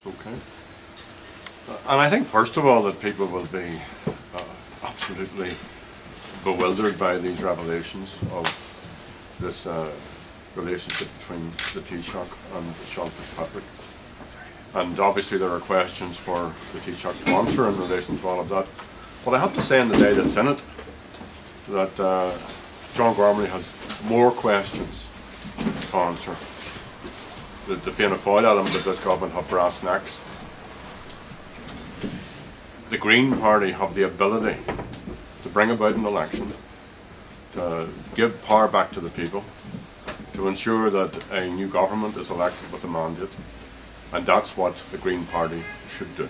Okay. And I think first of all that people will be absolutely bewildered by these revelations of this relationship between the Taoiseach and Sean Fitzpatrick. And obviously there are questions for the Taoiseach to answer in relation to all of that. But I have to say in the day that's in it that John Gormley has more questions to answer. The Fianna Fáil element of this government have brass necks. The Green Party have the ability to bring about an election, to give power back to the people, to ensure that a new government is elected with a mandate, and that's what the Green Party should do.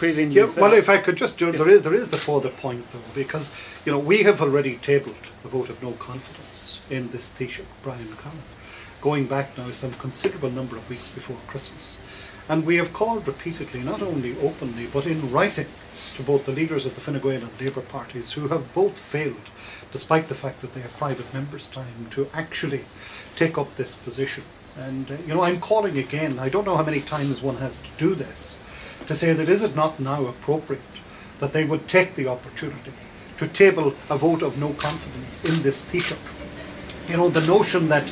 Yeah, well, if I could just do, there is the further point though, because we have already tabled the vote of no confidence in this Taoiseach, Brian Cowen, going back now some considerable number of weeks before Christmas. And we have called repeatedly, not only openly, but in writing, to both the leaders of the Fine Gael and Labour parties, who have both failed, despite the fact that they have private members' time, to actually take up this position. And, I'm calling again, I don't know how many times one has to do this, to say that is it not now appropriate that they would take the opportunity to table a vote of no confidence in this Taoiseach. The notion that,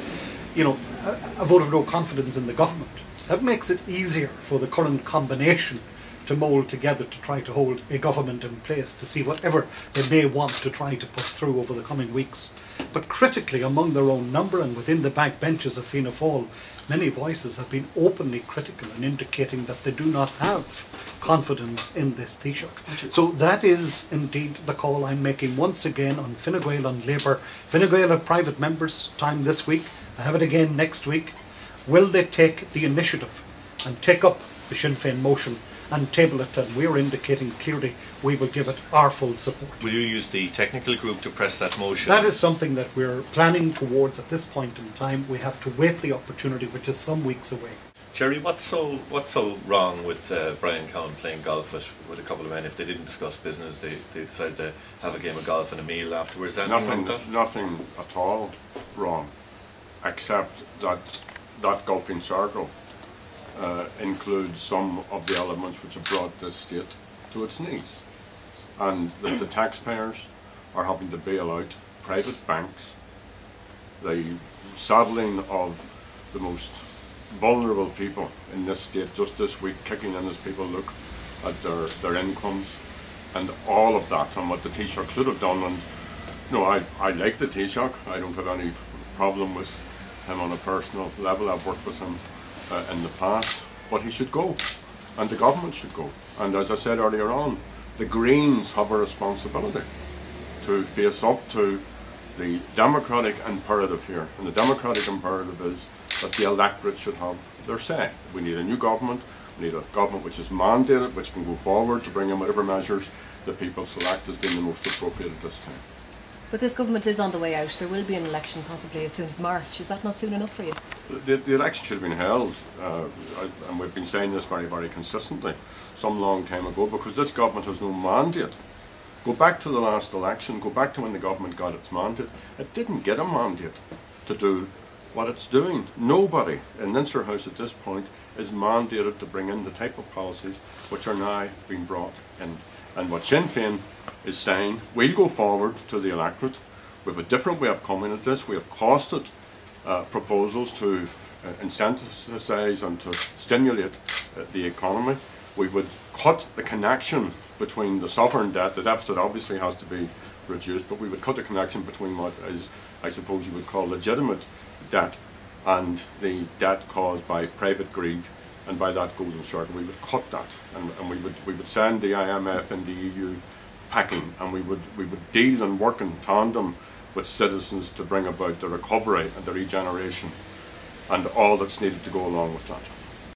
a vote of no confidence in the government, that makes it easier for the current combination to mould together to try to hold a government in place to see whatever they may want to try to put through over the coming weeks. But critically, among their own number and within the backbenches of Fianna Fáil, many voices have been openly critical and indicating that they do not have confidence in this Taoiseach. So that is indeed the call I'm making once again on Fine Gael and Labour. Fine Gael have private members' time this week. I have it again next week. Will they take the initiative and take up the Sinn Féin motion and table it? And we're indicating clearly we will give it our full support. Will you use the technical group to press that motion? That is something that we're planning towards at this point in time. We have to wait the opportunity, which is some weeks away. Gerry, what's so wrong with Brian Cowen playing golf with a couple of men? If they didn't discuss business, they decided to have a game of golf and a meal afterwards. Nothing at all wrong, except that gulping circle includes some of the elements which have brought this state to its knees, and that the taxpayers are having to bail out private banks, the saddling of the most vulnerable people in this state just this week, kicking in as people look at their incomes and all of that, and what the Taoiseach should have done. And I like the Taoiseach. I don't have any problem with him on a personal level. I've worked with him in the past, but he should go, and the government should go. And as I said earlier on, the Greens have a responsibility to face up to the democratic imperative here, and the democratic imperative is that the electorate should have their say. We need a new government. We need a government which is mandated, which can go forward to bring in whatever measures the people select as being the most appropriate at this time. But this government is on the way out. There will be an election possibly as soon as March. Is that not soon enough for you? The election should have been held, and we've been saying this very, very consistently, some long time ago, because this government has no mandate. Go back to the last election, go back to when the government got its mandate. It didn't get a mandate to do what it's doing. Nobody in Leinster House at this point is mandated to bring in the type of policies which are now being brought in. And what Sinn Féin is saying, we'll go forward to the electorate. We have a different way of coming at this. We have costed proposals to incentivise and to stimulate the economy. We would cut the connection between the sovereign debt. The deficit obviously has to be reduced, but we would cut the connection between what is, I suppose you would call, legitimate debt and the debt caused by private greed. And by that golden circle, we would cut that, and we would send the IMF and the EU packing, and we would deal and work in tandem with citizens to bring about the recovery and the regeneration and all that's needed to go along with that.